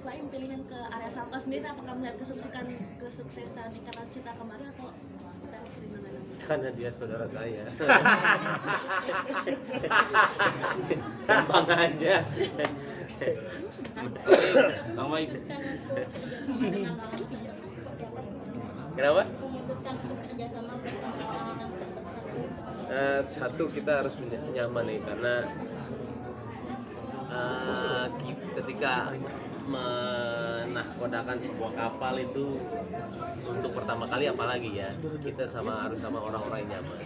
Baim pilihan ke area Salto sendiri, apakah melihat kesuksesan Ikatan Cinta kemarin atau dari mana? Karena dia saudara saya. Gampang aja. Bang Baim. Kenapa? Memutuskan untuk kerjasama bersama orang-orang Satu, kita harus nyaman nih, karena ketika menahkodakan sebuah kapal itu untuk pertama kali, apalagi ya, kita harus sama orang-orang yang nyaman.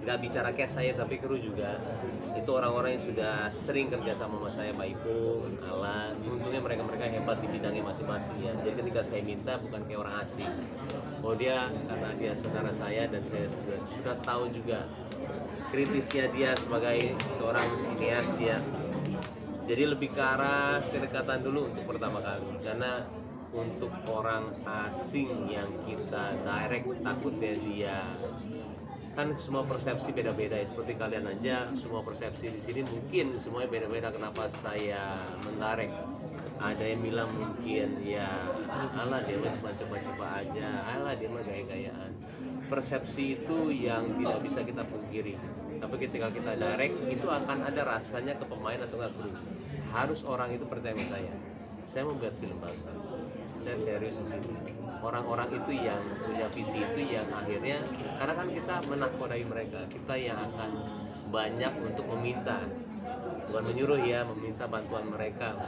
Nggak bicara cash saya, tapi kru juga itu orang-orang yang sudah sering kerja sama saya, Pak Ipung, Alan. Untungnya mereka hebat di bidangnya masing-masing ya. Jadi ketika saya minta, bukan kayak orang asing. Oh, dia karena dia saudara saya dan saya sudah tahu juga kritisnya dia sebagai seorang sinias ya. Jadi lebih ke arah kedekatan dulu untuk pertama kali, karena untuk orang asing yang kita direct takutnya dia kan semua persepsi beda-beda ya, seperti kalian aja semua persepsi di sini mungkin semuanya beda-beda. Kenapa saya menarek? Ada yang bilang mungkin ya alah dia mah cuma coba-coba aja, alah dia mah gaya-gayaan. Persepsi itu yang tidak bisa kita pungkiri, tapi ketika kita direct itu akan ada rasanya ke pemain atau nggak kru. Harus orang itu percaya sama saya mau buat film bagus, saya serius di sini. Orang-orang itu yang punya visi itu yang akhirnya, karena kan kita menahkodai mereka, kita yang akan banyak untuk meminta, bukan menyuruh ya, meminta bantuan mereka.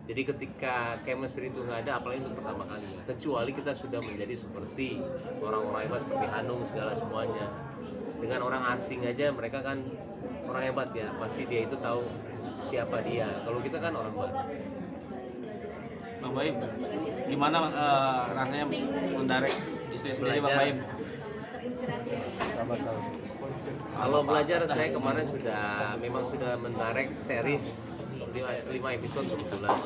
Jadi ketika chemistry itu nggak ada, apalagi untuk pertama kali, kecuali kita sudah menjadi seperti orang-orang hebat seperti Hanung segala semuanya. Dengan orang asing aja mereka kan orang hebat ya, pasti dia itu tahu siapa dia. Kalau kita kan orang baru. Bang Baim, gimana rasanya mendirect istri sendiri Bang Baim? Kalau belajar, saya kemarin memang sudah mendirect series 5 episode kebetulan.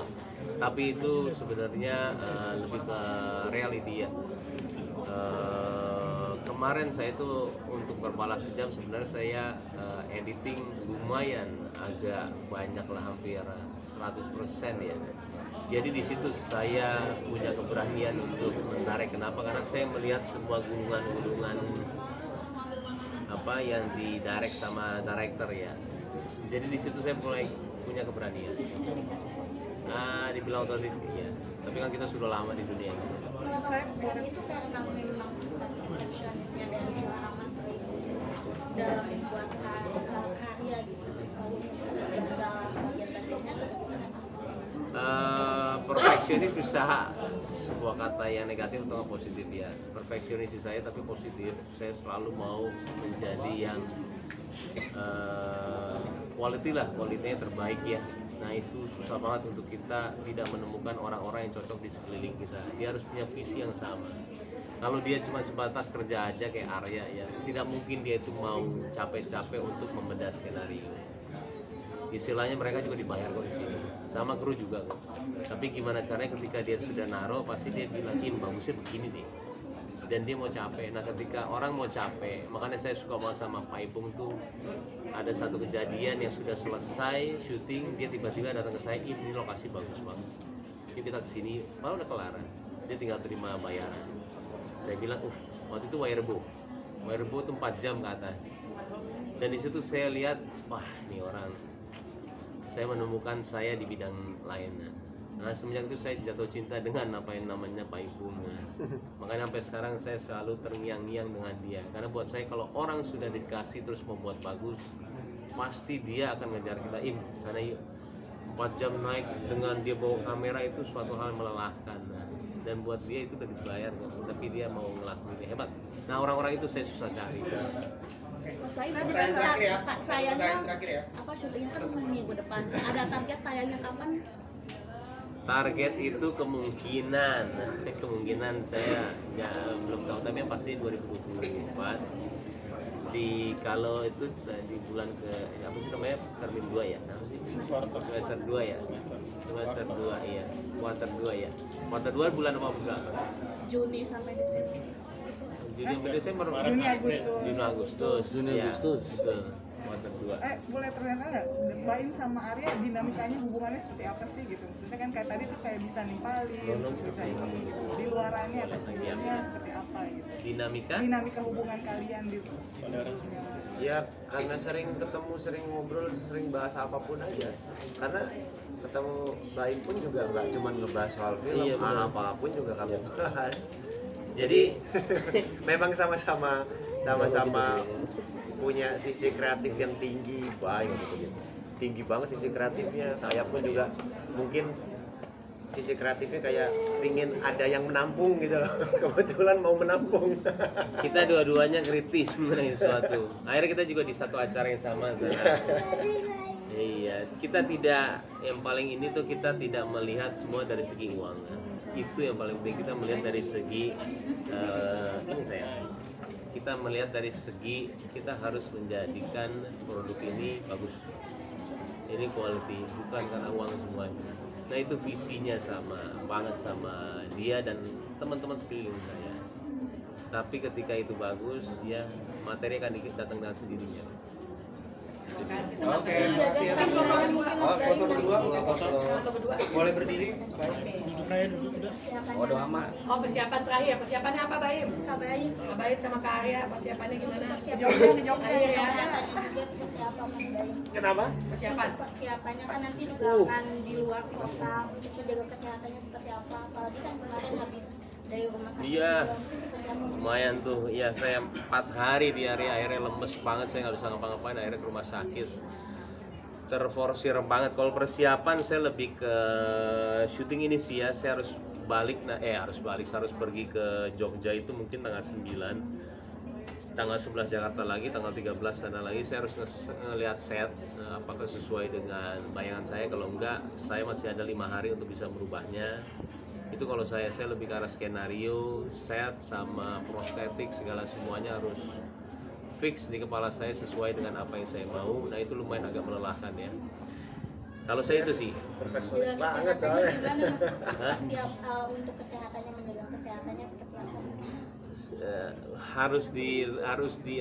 Tapi itu sebenarnya lebih ke reality ya. Kemarin saya itu untuk berbalas sejam sebenarnya saya editing lumayan agak banyak lah, hampir 100% ya. Jadi di situ saya punya keberanian untuk menarik. Kenapa? Karena saya melihat semua gulungan-gulungan apa yang di direct sama director ya. Jadi di situ saya mulai punya keberanian. Dibilang otomatis ya. Tapi kan kita sudah lama di dunia ini. Dan itu karena memang passionnya dari seorang Mas Baim dalam membuat karya gitu. Dalam bagian-bagiannya atau gimana? Perfeksionis bisa sebuah kata yang negatif atau positif ya. Perfeksionis saya tapi positif. Saya selalu mau menjadi yang kualitinya terbaik ya. Nah itu susah banget untuk kita tidak menemukan orang-orang yang cocok di sekeliling kita. Dia harus punya visi yang sama. Kalau dia cuma sebatas kerja aja kayak Arya ya, tidak mungkin dia itu mau capek-capek untuk membedah skenario. Istilahnya mereka juga dibayar kok di sini, sama kru juga kok. Tapi gimana caranya ketika dia sudah naruh, pasti dia bilang, bagusnya begini deh. Dan dia mau capek. Nah ketika orang mau capek, makanya saya suka banget sama Pak Ipung tuh. Ada satu kejadian yang sudah selesai syuting, dia tiba-tiba datang ke saya, ini lokasi bagus banget. Yuk kita kesini, malah udah kelar. Dia tinggal terima bayaran. Saya bilang, waktu itu Wirebo tuh 4 jam ke atas. Dan di situ saya lihat, wah ini orang. Saya menemukan saya di bidang lain. Nah semenjak itu saya jatuh cinta dengan apa yang namanya Pak Ipung. Makanya sampai sekarang saya selalu terngiang-ngiang dengan dia. Karena buat saya kalau orang sudah dikasih terus membuat bagus, pasti dia akan ngejar kita, sana yuk. 4 jam naik dengan dia bawa kamera itu suatu hal melelahkan. Dan buat dia itu udah dibayar kok, tapi dia mau ngelakuin, hebat. Nah orang-orang itu saya susah cari. Mas Baim, Pertanyaan terakhir ya. tayangnya Terakhir ya. apa, syutingnya kan minggu depan. Ada target tayangnya kapan? Target itu kemungkinan saya belum tahu, tapi yang pasti 2024. Kalau itu di bulan apa sih namanya, termin 2 ya, semester 2 ya, semester 2 iya, kuarter 2 ya, kuarter 2 bulan apa bulan? Juni sampai Desember. Juni sampai Desember, Juni Agustus. Juni Agustus, betul. Kuarter 2. Boleh ternyata nggak Baim sama Arya dinamikanya hubungannya seperti apa sih gitu? yang kayak tadi tuh kayak bisa nimpalin, bisa ini di luarannya atau sebelumnya seperti apa gitu. Dinamika hubungan kalian gitu. Ya karena sering ketemu, sering ngobrol, sering bahas apapun aja. Karena ketemu Baim pun juga nggak cuma ngebahas soal film, Iya, benar. apapun juga kami bahas. Jadi Memang sama-sama punya sisi kreatif yang tinggi, Baim gitu. Tinggi banget sisi kreatifnya. Saya pun juga mungkin sisi kreatifnya kayak pingin ada yang menampung gitu loh. Kebetulan mau menampung. kita dua-duanya kritis mengenai sesuatu. Akhirnya kita juga di satu acara yang sama. Iya, kita tidak, yang paling ini tuh kita tidak melihat semua dari segi uang. Itu yang paling penting, kita melihat dari segi ini saya. Kita melihat dari segi kita harus menjadikan produk ini bagus. Ini quality, bukan karena uang semuanya. Nah itu visinya sama banget sama dia dan teman-teman sekeliling saya. Tapi ketika itu bagus, ya materi akan datang dengan sendirinya. Oke, siap. Foto berdua. Boleh berdiri. Bodo amat. Oh, persiapan terakhir. Persiapannya apa, Baim? Kak Baim sama Kak Arya, persiapannya gimana? Jawabnya Akhir ya. juga seperti apa Mas Baim? Kenapa? Persiapan. Persiapannya kan nanti juga akan di luar kota untuk menjaga kesehatannya seperti apa? Apalagi kan kemarin habis dari rumah sakit. Iya. Seperti apa? Lumayan tuh, ya saya 4 hari di area akhirnya lemes banget, saya nggak bisa ngapa-ngapain, akhirnya ke rumah sakit. Terforsir banget. Kalau persiapan saya lebih ke syuting ini sih ya, saya harus balik, harus pergi ke Jogja itu mungkin tanggal 9, tanggal 11 Jakarta lagi, tanggal 13 sana lagi. Saya harus ngelihat set, apakah sesuai dengan bayangan saya. Kalau enggak, saya masih ada 5 hari untuk bisa merubahnya. Itu kalau saya lebih ke arah skenario, set sama prostetik segala semuanya harus fix di kepala saya sesuai dengan apa yang saya mau. Nah itu lumayan agak melelahkan ya. Kalau saya itu sih. Perfeksionis Dengan banget kesehatannya soalnya. gimana Mas? Siap untuk kesehatannya, menjaga kesehatannya seperti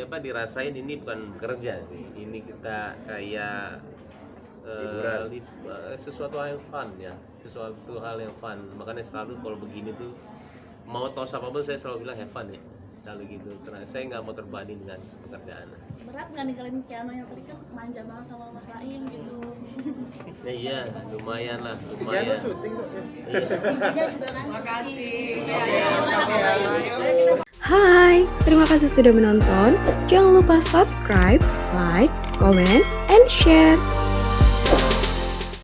apa? Dirasain, ini bukan kerja sih. Ini kita kayak sesuatu hal yang fun ya, sesuatu hal yang fun. Makanya selalu kalau begini tuh mau tos apapun saya selalu bilang have fun ya, selalu gitu. Karena saya nggak mau terbebani dengan pekerjaan. Berat nggak ninggalin piano yang tadi kan manja banget sama Mas Baim gitu. Ya iya, lumayan lah, Piano lumayan. syuting kok. Iya. Dia juga kan Makasih. Hai, terima kasih sudah menonton. Jangan lupa subscribe, like, comment, and share.